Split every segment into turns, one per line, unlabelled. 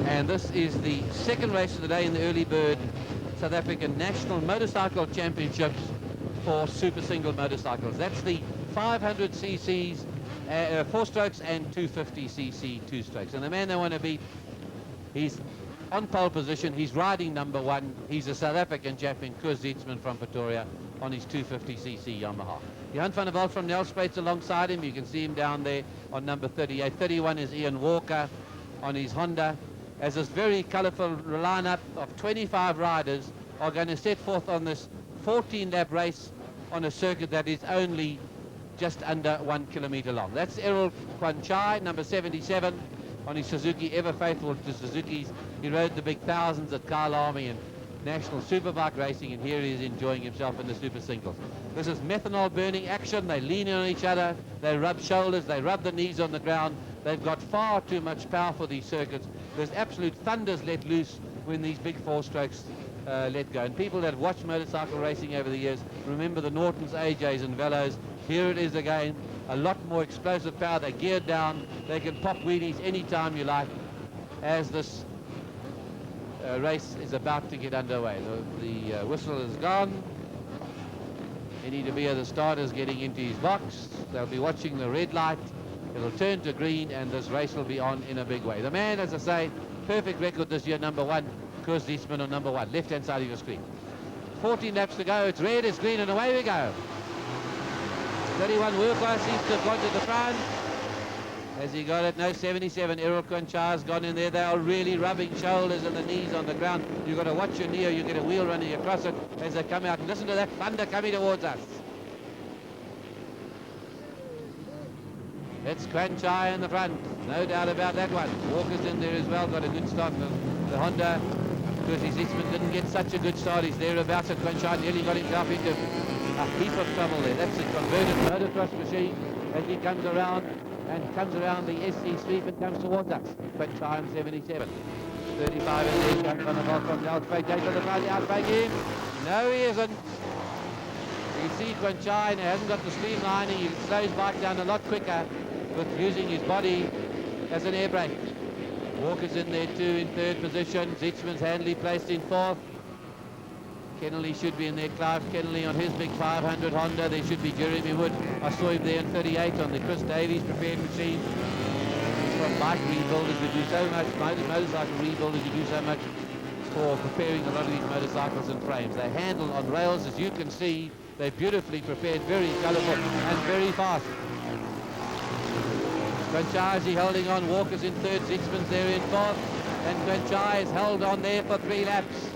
And this is the second race of the day in the early bird South African National Motorcycle Championships for super single motorcycles. That's the 500 cc's 4 strokes and 250 cc 2 strokes. And the man they want to beat, he's on pole position, he's riding number 1, he's a South African champion, Koos Zietsman from Pretoria on his 250 cc Yamaha. Johan van der Walt from Nelspruit's alongside him, you can see him down there on number 38. 31 is Ian Walker on his Honda, as this very colourful lineup of 25 riders are going to set forth on this 14-lap race on a circuit that is only just under 1 kilometre long. That's Errol Kwanchai, number 77, on his Suzuki, ever faithful to Suzuki's. He rode the big thousands at Kyle Army and National Superbike Racing, and here he is enjoying himself in the super singles. This is methanol burning action. They lean on each other, they rub shoulders, they rub the knees on the ground. They've got far too much power for these circuits. There's absolute thunders let loose when these big 4 strokes let go. And people that have watched motorcycle racing over the years remember the Nortons, AJs and Velos. Here it is again, a lot more explosive power. They're geared down, they can pop wheelies anytime you like as this race is about to get underway. The whistle is gone. Eddie De Beer, the starter, is getting into his box. They'll be watching the red light. It'll turn to green and this race will be on in a big way. The man, as I say, perfect record this year, number 1, Koos Zietsman on number 1, left-hand side of your screen. 14 laps to go, it's red, it's green, and away we go. 31 Workwear seems to have gone to the front. Has he got it? No, 77 Errol Kwanchai's gone in there. They are really rubbing shoulders and the knees on the ground. You've got to watch your knee or you get a wheel running across it as they come out. And listen to that thunder coming towards us. It's Kwanchai in the front, no doubt about that one. Walker's in there as well, got a good start. The Honda, because Zietsman didn't get such a good start. He's thereabouts, and Kwanchai nearly got himself into a heap of trouble there. That's a converted motocross machine as he comes around and comes around the SC sweep and comes towards us. Kwanchai on 77. 35 in there, Van der Walt from the outside, takes on the front, outbreak him. No, he isn't. You can see Kwanchai now hasn't got the streamlining. He slows bike down a lot quicker with using his body as an air brake. Walker's in there too in 3rd position. Zietsman's handily placed in 4th. Kennelly should be in there. Clive Kennelly on his big 500 Honda. There should be Jeremy Wood. I saw him there in 38 on the Chris Davies prepared machine. He's from bike rebuilders who do so much, motorcycle rebuilders who do so much for preparing a lot of these motorcycles and frames. They handle on rails, as you can see. They're beautifully prepared, very colourful and very fast. Kwanchai is holding on. Walker's in 3rd, Zietsman's there in 4th, and Kwanchai is held on there for 3 laps.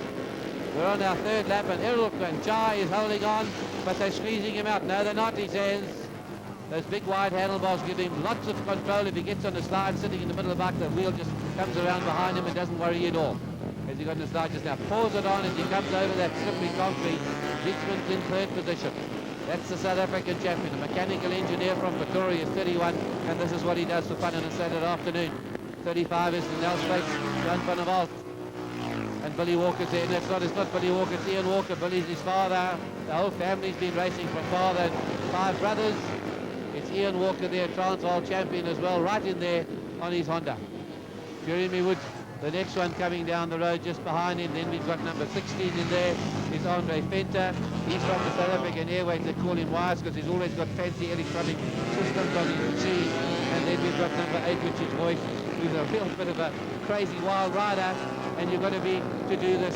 We're on our 3rd lap, and Errol Kwanchai is holding on, but they're squeezing him out. No, they're not, he says. Those big wide handlebars give him lots of control. If he gets on the slide sitting in the middle of the bike, the wheel just comes around behind him and doesn't worry at all. As he got on the slide just now, pours it on as he comes over that slippery concrete. Zietsman's in 3rd position. That's the South African champion, a mechanical engineer from Pretoria, 31, and this is what he does for fun on a Saturday afternoon. 35 is the Nelspruit's Johan van der Walt. And Billy Walker's there. No, it's not Billy Walker, it's Ian Walker. Billy's his father. The whole family's been racing from father and 5 brothers. It's Ian Walker there, Transvaal champion as well, right in there on his Honda. Jeremy Wood, the next one coming down the road just behind him. Then we've got number 16 in there, is Andre Venter. He's from the South African Airways. They call him Wise because he's always got fancy electronic systems on his machine. And then we've got number 8, which is Voice, who's a real bit of a crazy wild rider. And you've got to be to do this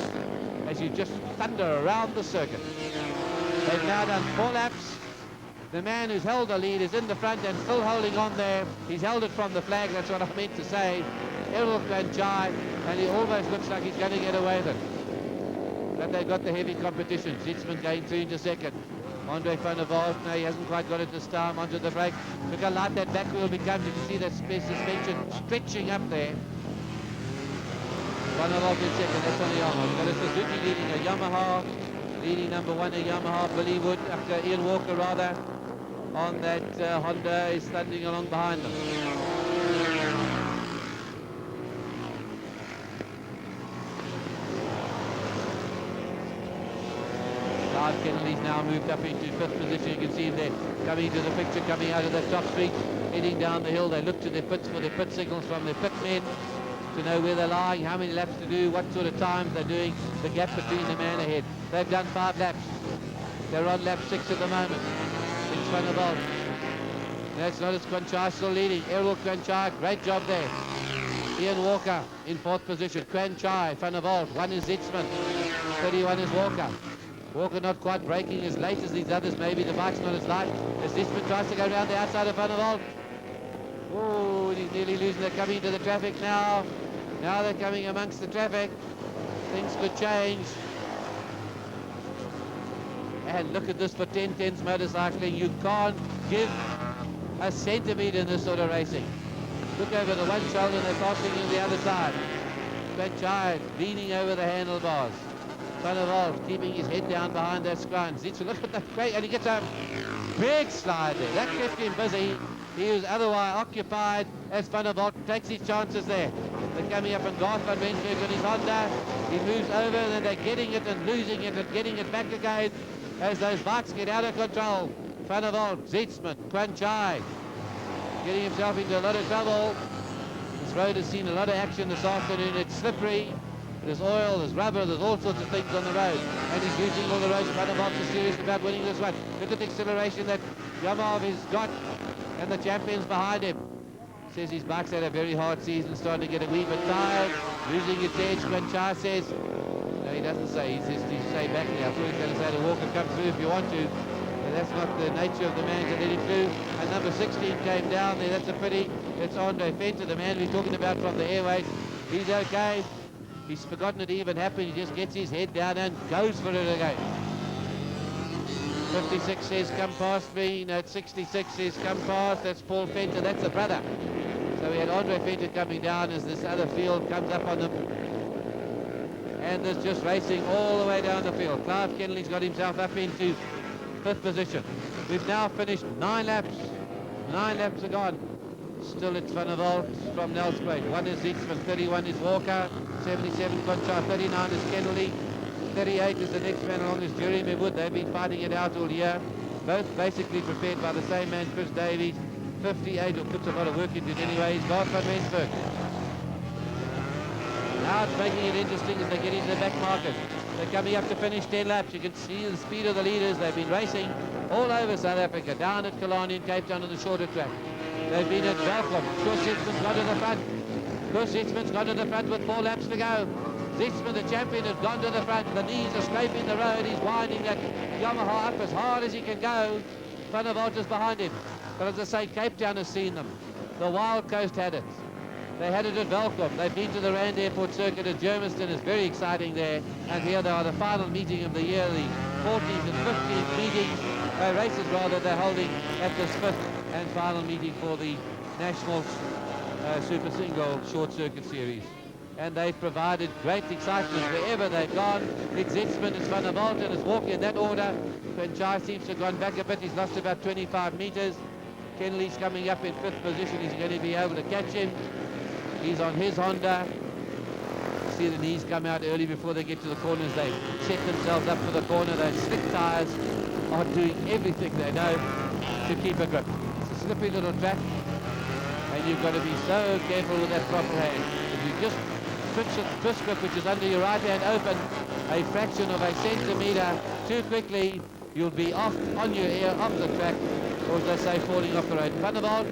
as you just thunder around the circuit. They've now done 4 laps. The man who's held the lead is in the front and still holding on there. He's held it from the flag, that's what I meant to say. Errol Kwanchai, and he almost looks like he's going to get away with it. But they've got the heavy competition. Zietsman going through into 2nd. Andre van der Walt, no, he hasn't quite got it this time, onto the brake. Look how light that back wheel becomes. You can see that suspension stretching up there. Van der Walt in 2nd, that's on the Yamaha. We've got a Suzuki leading a Yamaha, leading number 1 a Yamaha. Billy Wood, after Ian Walker rather, on that Honda is thundering along behind them. Clive Kennelly's now moved up into 5th position. You can see him there coming into the picture, coming out of the top street, heading down the hill. They look to their pits for their pit signals from their pit men. to know where they're lying, how many laps to do, what sort of times they're doing, the gap between the man ahead. They've done 5 laps. They're on lap 6 at the moment. It's Van der Walt. That's not as Kwanchai still leading. Errol Kwanchai, great job there. Ian Walker in 4th position. Kwanchai, Van der Walt, 1 is Zitzman, 31 is Walker. Walker not quite braking as late as these others. Maybe the bike's not as light as Zitzman tries to go around the outside of Van der Walt. Oh, he's nearly losing. They're coming into the traffic now. Now they're coming amongst the traffic. Things could change. And look at this for 10-10s motorcycling. You can't give a centimetre in this sort of racing. Look over the one shoulder and they're passing on the other side. Kwanchai leaning over the handlebars. Van der Walt keeping his head down behind that screen. Zitzman, look at that great, and he gets a big slide there. That kept him busy. He was otherwise occupied as Van der Walt takes his chances there. They're coming up, and Garth van Rensburg on his Honda. He moves over, and then they're getting it and losing it and getting it back again as those bikes get out of control. Van der Walt, Zitzman, Kwanchai getting himself into a lot of trouble. This road has seen a lot of action this afternoon. It's slippery. There's oil, there's rubber, there's all sorts of things on the road. And he's using all the roads. Van der Walt is serious about winning this one. Look at the acceleration that Yamaha has got, and the champion's behind him. Says his bike's had a very hard season, starting to get a wee bit tired, losing its edge. Kwanchai says, no, he doesn't say, he says to stay back there. I thought he was going to say to Walker, come through if you want to. But that's not the nature of the man to let him through. And number 16 came down there. That's a pity. It's Andre Fenter, the man we're talking about from the airways. He's okay. He's forgotten it even happened. He just gets his head down and goes for it again. 56 says, come past me. No, 66 says, come past. That's Paul Fenter. That's the brother. So we had Andre Fenter coming down as this other field comes up on them. And there's just racing all the way down the field. Clive Kennelly's got himself up into 5th position. We've now finished 9 laps. 9 laps are gone. Still it's Van der Walt from Nelspruit. 1 is Zitzman, 31 is Walker, 77 Kwanchai, 39 is Kennelly, 38 is the next man along is Jeremy Wood. They've been fighting it out all year. Both basically prepared by the same man, Chris Davies. 58, who puts a lot of work into it anyway, is Garth van Rensburg. Now it's making it interesting as they get into the back market. They're coming up to finish 10 laps. You can see the speed of the leaders. They've been racing all over South Africa, down at Killarney and Cape Town on the shorter track. They've been at Zwartkops. Zitzman's gone to the front. Zitzman's gone to the front with 4 laps to go. Zitzman, the champion, has gone to the front. The knees are scraping the road. He's winding that Yamaha up as hard as he can go. Van der Walt is behind him. But as I say, Cape Town has seen them. The Wild Coast had it. They had it at Zwartkops. They've been to the Rand Airport Circuit at Germiston. It's very exciting there. And here they are, the final meeting of the year, the 14th and 15th meetings, races rather, they're holding at this 5th and final meeting for the National Super Single Short Circuit Series. And they've provided great excitement wherever they've gone. It's Zitzman, it's Van der Walt, and it's Walker in that order. Kwanchai seems to have gone back a bit. He's lost about 25 metres. Kennelly's coming up in 5th position. He's going to be able to catch him. He's on his Honda. See the knees come out early before they get to the corners. They set themselves up for the corner. Those slick tyres are doing everything they know to keep a grip. It's a slippery little track, and you've got to be so careful with that proper hand. If you just twist grip, which is under your right hand open, a fraction of a centimetre too quickly, you'll be off on your ear, off the track, or as they say, falling off the road. Van der Walt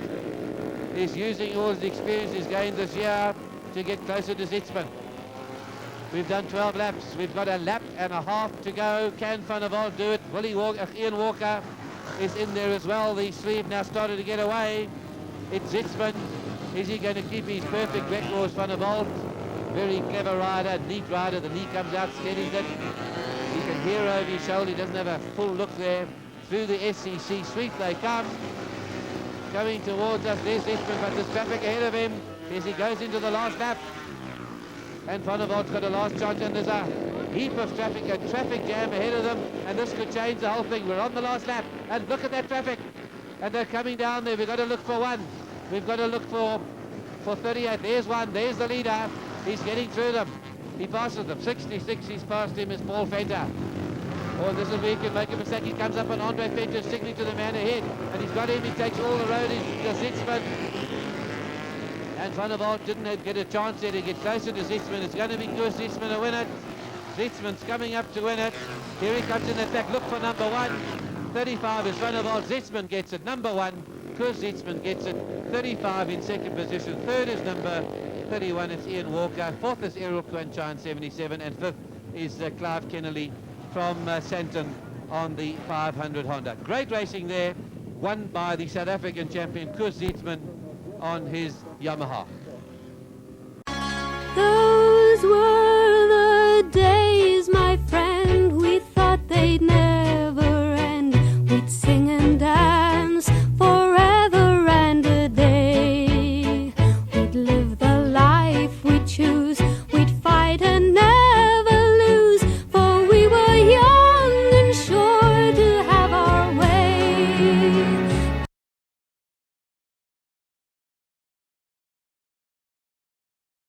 is using all his experience he's gained this year to get closer to Zitzman. We've done 12 laps. We've got a lap and a half to go. Can Van der Walt do it? Ian Walker is in there as well. The sleeve now started to get away. It's Zitzman. Is he going to keep his perfect record? Van der Walt, very clever rider, neat rider. The knee comes out, steadies it. He can hear over his shoulder. He doesn't have a full look there. Through the SCC sweep they come. Coming towards us, there's Zitzman, but there's traffic ahead of him as he goes into the last lap. And Van der Walt's got a last chance, and there's a heap of traffic, a traffic jam ahead of them, and this could change the whole thing. We're on the last lap, and look at that traffic. And they're coming down there. We've got to look for one. We've got to look for 38. There's one. There's the leader. He's getting through them. He passes them. 66, he's past him, is Paul Fenter. Oh, this is where he can make a mistake. He comes up on Andre Fenter, signaling to the man ahead. And he's got him. He takes all the road. He's Zitzman. And And Zwartkops didn't get a chance there to get closer to Zitzman. It's going to be Koos Zitzman to win it. Zitzman's coming up to win it. Here he comes in attack. Look for number 1. 35 is Zwartkops. Zitzman gets it. Number 1. Koos Zitzman gets it. 35 in second position. Third is number 31. It's Ian Walker. Fourth is Errol Quanchine, 77. And fifth is Clive Kennelly from Santon on the 500 Honda. Great racing there. Won by the South African champion Koos Zitzman on his Yamaha.